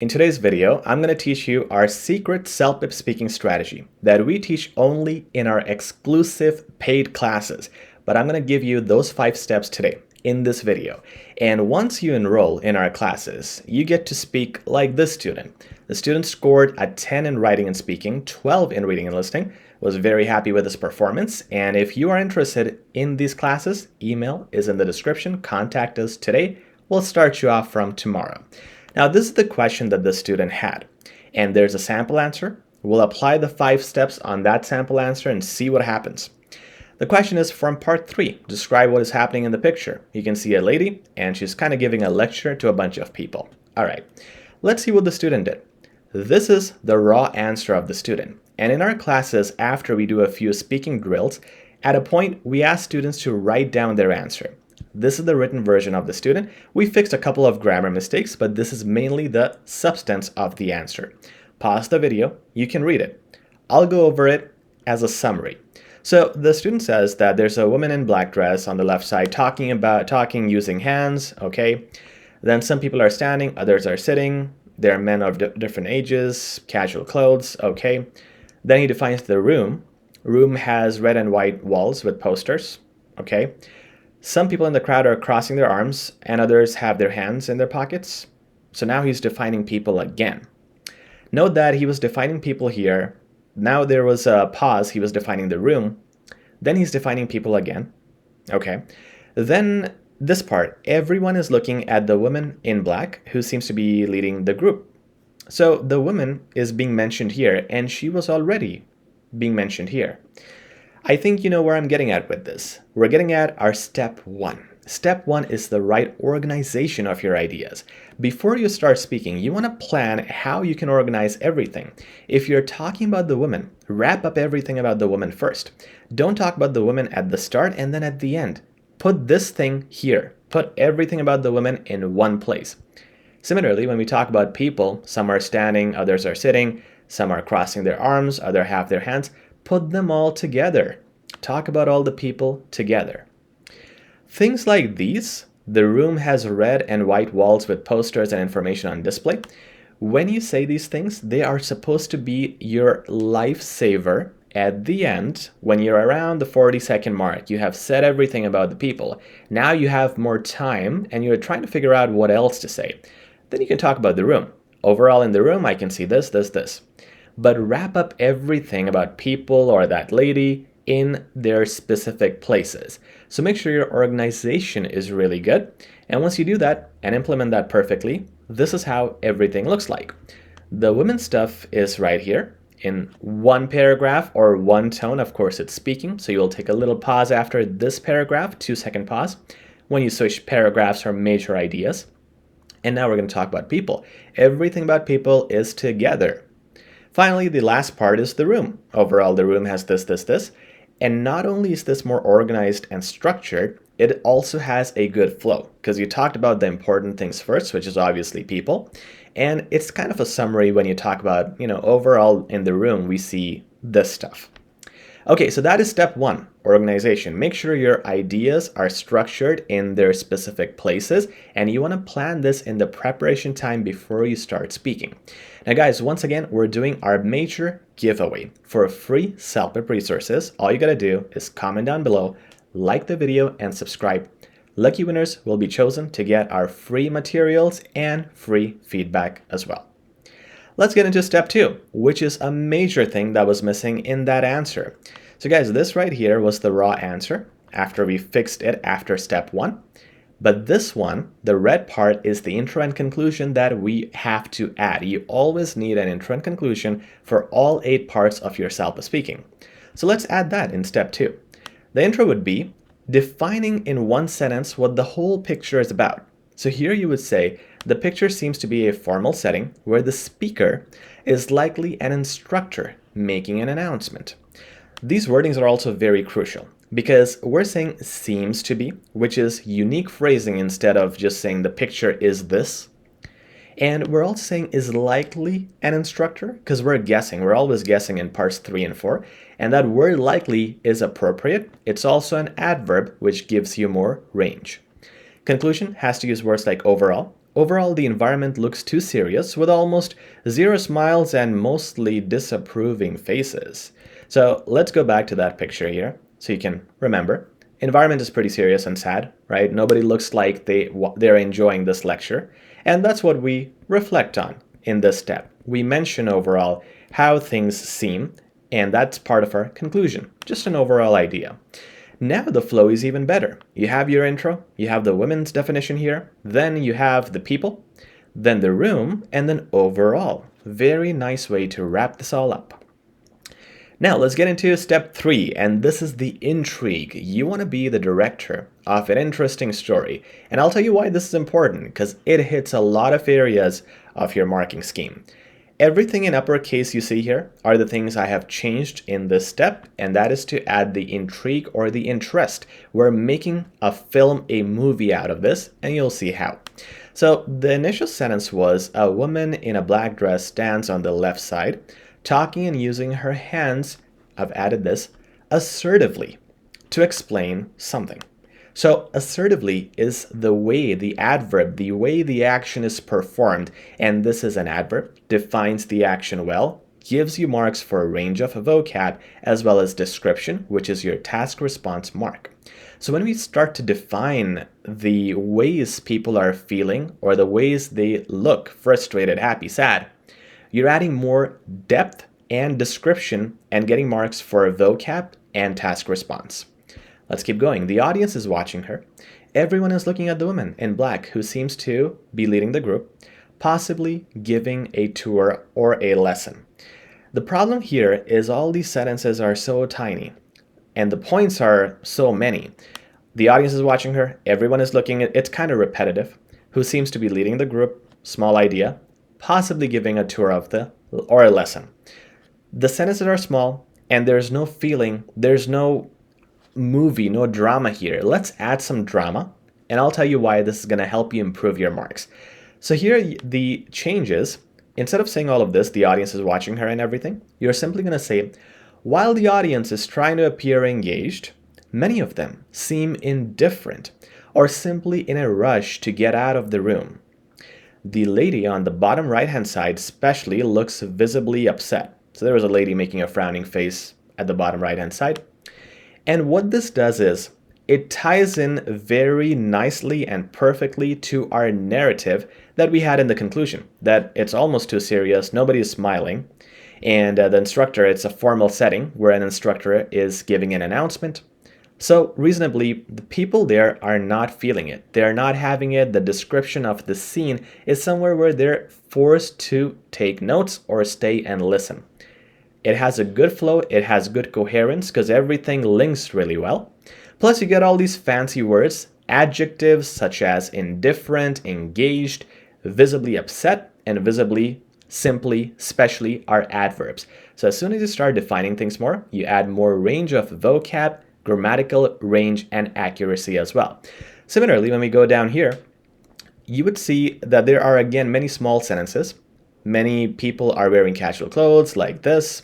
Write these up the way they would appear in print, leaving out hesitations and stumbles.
In today's video, I'm going to teach you our secret CELPIP speaking strategy that we teach only in our exclusive paid classes. But I'm going to give you those 5 steps today in this video. And once you enroll in our classes, you get to speak like this student. The student scored a 10 in writing and speaking, 12 in reading and listening, was very happy with his performance. And if you are interested in these classes, email is in the description. Contact us today. We'll start you off from tomorrow. Now, this is the question that the student had, and there's a sample answer. We'll apply the 5 steps on that sample answer and see what happens. The question is from part 3. Describe what is happening in the picture. You can see a lady, and she's kind of giving a lecture to a bunch of people. All right, let's see what the student did. This is the raw answer of the student. And in our classes, after we do a few speaking drills, at a point, we ask students to write down their answer. This is the written version of the student. We fixed a couple of grammar mistakes, but this is mainly the substance of the answer. Pause the video, you can read it. I'll go over it as a summary. So the student says that there's a woman in black dress on the left side talking using hands, okay? Then some people are standing, others are sitting. There are men of different ages, casual clothes, okay? Then he defines the room. Room has red and white walls with posters, okay? Some people in the crowd are crossing their arms and others have their hands in their pockets. So now he's defining people again. Note that he was defining people here. Now there was a pause. He was defining the room. Then he's defining people again. Okay. Then this part, everyone is looking at the woman in black who seems to be leading the group. So the woman is being mentioned here and she was already being mentioned here. I think you know where I'm getting at with this. We're getting at our step 1. Step 1 is the right organization of your ideas. Before you start speaking, you want to plan how you can organize everything. If you're talking about the woman, wrap up everything about the woman first. Don't talk about the woman at the start and then at the end. Put this thing here. Put everything about the woman in one place. Similarly, when we talk about people, some are standing, others are sitting, some are crossing their arms, others have their hands. Put them all together. Talk about all the people together. Things like these, the room has red and white walls with posters and information on display. When you say these things, they are supposed to be your lifesaver at the end. When you're around the 40-second mark, you have said everything about the people. Now you have more time and you're trying to figure out what else to say. Then you can talk about the room. Overall in the room, I can see this, this, this. But wrap up everything about people or that lady in their specific places. So make sure your organization is really good. And once you do that and implement that perfectly, this is how everything looks like. The women's stuff is right here in one paragraph or one tone. Of course, it's speaking. So you'll take a little pause after this paragraph, 2-second pause, when you switch paragraphs or major ideas. And now we're going to talk about people. Everything about people is together. Finally, the last part is the room. Overall, the room has this, this, this. And not only is this more organized and structured, it also has a good flow because you talked about the important things first, which is obviously people. And it's kind of a summary when you talk about, overall in the room, we see this stuff. Okay, so that is step 1, organization. Make sure your ideas are structured in their specific places, and you want to plan this in the preparation time before you start speaking. Now guys, once again, we're doing our major giveaway for free CELPIP resources. All you gotta do is comment down below, like the video, and subscribe. Lucky winners will be chosen to get our free materials and free feedback as well. Let's get into step 2, which is a major thing that was missing in that answer. So guys, this right here was the raw answer after we fixed it after step 1. But this one, the red part, is the intro and conclusion that we have to add. You always need an intro and conclusion for all 8 parts of your CELPIP speaking. So let's add that in step 2. The intro would be defining in one sentence what the whole picture is about. So here you would say, the picture seems to be a formal setting where the speaker is likely an instructor making an announcement. These wordings are also very crucial because we're saying seems to be, which is unique phrasing instead of just saying the picture is this. And we're also saying is likely an instructor because we're guessing. We're always guessing in parts 3 and 4. And that word likely is appropriate. It's also an adverb, which gives you more range. Conclusion has to use words like overall. Overall, the environment looks too serious with almost zero smiles and mostly disapproving faces. So let's go back to that picture here so you can remember. Environment is pretty serious and sad, right? Nobody looks like they're enjoying this lecture. And that's what we reflect on in this step. We mention overall how things seem, and that's part of our conclusion, just an overall idea. Now the flow is even better. You have your intro, you have the women's definition here, then you have the people, then the room, and then overall. Very nice way to wrap this all up. Now let's get into step 3, and this is the intrigue. You want to be the director of an interesting story, and I'll tell you why this is important, because it hits a lot of areas of your marking scheme. Everything in uppercase you see here are the things I have changed in this step, and that is to add the intrigue or the interest. We're making a film, a movie out of this, and you'll see how. So the initial sentence was, a woman in a black dress stands on the left side, talking and using her hands, I've added this, assertively to explain something. So assertively is the way, the adverb, the way the action is performed, and this is an adverb, defines the action well, gives you marks for a range of vocab, as well as description, which is your task response mark. So when we start to define the ways people are feeling, or the ways they look, frustrated, happy, sad, you're adding more depth and description and getting marks for vocab and task response. Let's keep going. The audience is watching her. Everyone is looking at the woman in black who seems to be leading the group, possibly giving a tour or a lesson. The problem here is all these sentences are so tiny and the points are so many. The audience is watching her. Everyone is looking at, it's kind of repetitive. Who seems to be leading the group, small idea, possibly giving a tour of or a lesson. The sentences are small and there's no feeling, there's no movie, no drama here. Let's add some drama and I'll tell you why this is going to help you improve your marks. So here the changes, instead of saying all of this, the audience is watching her and everything, you're simply going to say, while the audience is trying to appear engaged, many of them seem indifferent or simply in a rush to get out of the room. The lady on the bottom right-hand side especially looks visibly upset. So there was a lady making a frowning face at the bottom right-hand side. And what this does is it ties in very nicely and perfectly to our narrative that we had in the conclusion, that it's almost too serious, nobody is smiling, and the instructor, it's a formal setting where an instructor is giving an announcement. So reasonably, the people there are not feeling it. They're not having it. The description of the scene is somewhere where they're forced to take notes or stay and listen. It has a good flow. It has good coherence because everything links really well. Plus you get all these fancy words, adjectives such as indifferent, engaged, visibly upset, and visibly, simply, specially are adverbs. So as soon as you start defining things more, you add more range of vocab, grammatical range, and accuracy as well. Similarly, when we go down here, you would see that there are again many small sentences. Many people are wearing casual clothes like this.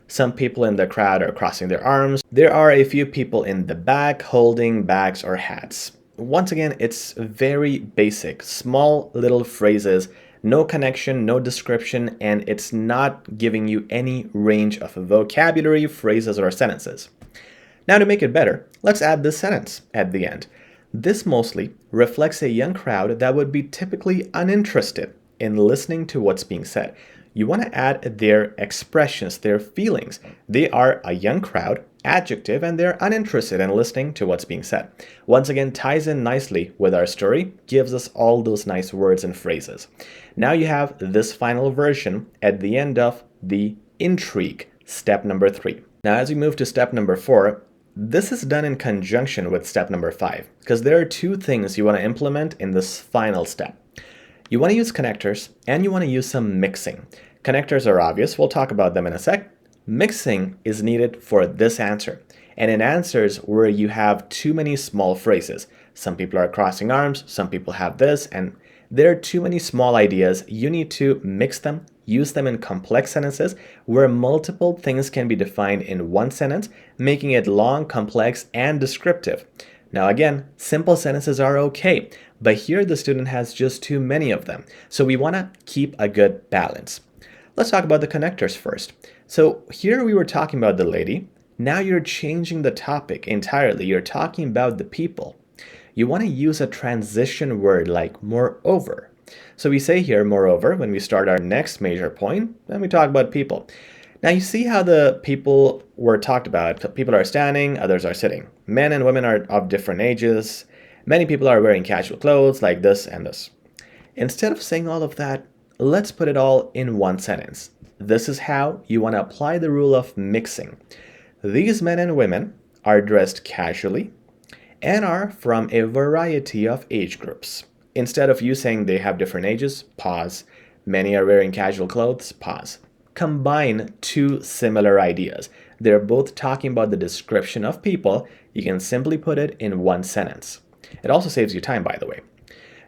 Some people in the crowd are crossing their arms. There are a few people in the back holding bags or hats. Once again, it's very basic, small little phrases, no connection, no description, and it's not giving you any range of vocabulary, phrases, or sentences. Now to make it better, let's add this sentence at the end. This mostly reflects a young crowd that would be typically uninterested in listening to what's being said. You want to add their expressions, their feelings. They are a young crowd, adjective, and they're uninterested in listening to what's being said. Once again, ties in nicely with our story, gives us all those nice words and phrases. Now you have this final version at the end of the intrigue, step number 3. Now as we move to step number 4, this is done in conjunction with step number 5, because there are two things you want to implement in this final step. You want to use connectors and you want to use some mixing. Connectors are obvious, we'll talk about them in a sec. Mixing is needed for this answer. And in answers where you have too many small phrases, some people are crossing arms, some people have this, and there are too many small ideas, you need to mix them, use them in complex sentences where multiple things can be defined in one sentence, making it long, complex, and descriptive. Now again, simple sentences are okay, but here the student has just too many of them. So we want to keep a good balance. Let's talk about the connectors first. So here we were talking about the lady. Now you're changing the topic entirely. You're talking about the people. You want to use a transition word like moreover. So we say here, moreover, when we start our next major point, then we talk about people. Now you see how the people were talked about. People are standing, others are sitting. Men and women are of different ages. Many people are wearing casual clothes like this and this. Instead of saying all of that, let's put it all in one sentence. This is how you want to apply the rule of mixing. These men and women are dressed casually and are from a variety of age groups. Instead of you saying they have different ages, pause. Many are wearing casual clothes, pause. Combine two similar ideas. They're both talking about the description of people. You can simply put it in one sentence. It also saves you time, by the way.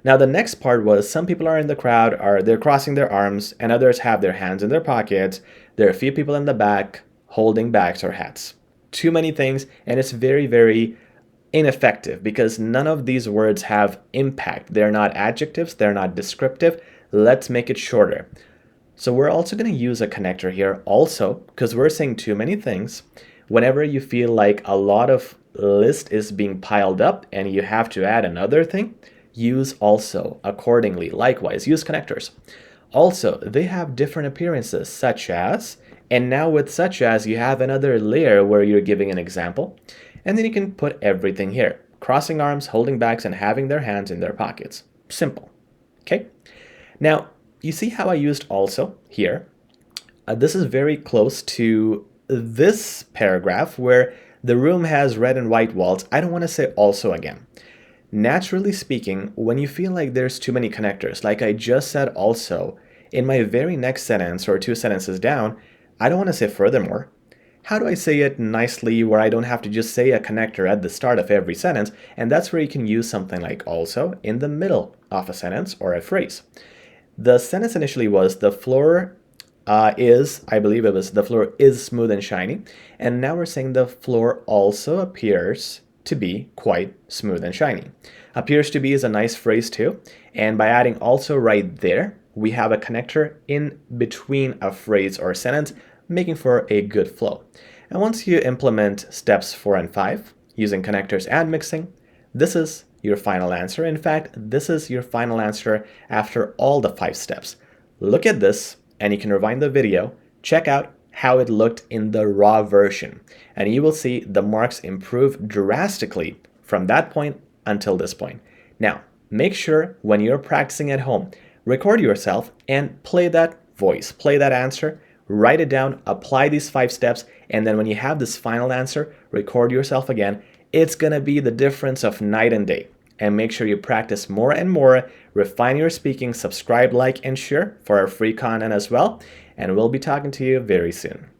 Now the next part was some people are in the crowd, they're crossing their arms, and others have their hands in their pockets. There are a few people in the back holding bags or hats. Too many things, and it's very, very ineffective because none of these words have impact. They're not adjectives, they're not descriptive. Let's make it shorter. So we're also going to use a connector here also because we're saying too many things. Whenever you feel like a lot of list is being piled up and you have to add another thing, use also accordingly. Likewise, use connectors. Also, they have different appearances such as, and now with such as you have another layer where you're giving an example, and then you can put everything here. Crossing arms, holding bags, and having their hands in their pockets. Simple. Okay? Now, you see how I used also here? This is very close to this paragraph where the room has red and white walls. I don't want to say also again. Naturally speaking, when you feel like there's too many connectors, like I just said also, in my very next sentence or two sentences down, I don't want to say furthermore. How do I say it nicely where I don't have to just say a connector at the start of every sentence? And that's where you can use something like also in the middle of a sentence or a phrase. The sentence initially was the floor I believe it was the floor is smooth and shiny. And now we're saying the floor also appears to be quite smooth and shiny. Appears to be is a nice phrase too. And by adding also right there, we have a connector in between a phrase or sentence, making for a good flow. And once you implement steps 4 and 5, using connectors and mixing, this is your final answer. In fact, this is your final answer after all the 5 steps. Look at this, and you can rewind the video, check out how it looked in the raw version, and you will see the marks improve drastically from that point until this point. Now, make sure when you're practicing at home, record yourself and play that voice, play that answer, write it down, apply these 5 steps, and then when you have this final answer, record yourself again. It's gonna be the difference of night and day. And make sure you practice more and more, refine your speaking, subscribe, like, and share for our free content as well. And we'll be talking to you very soon.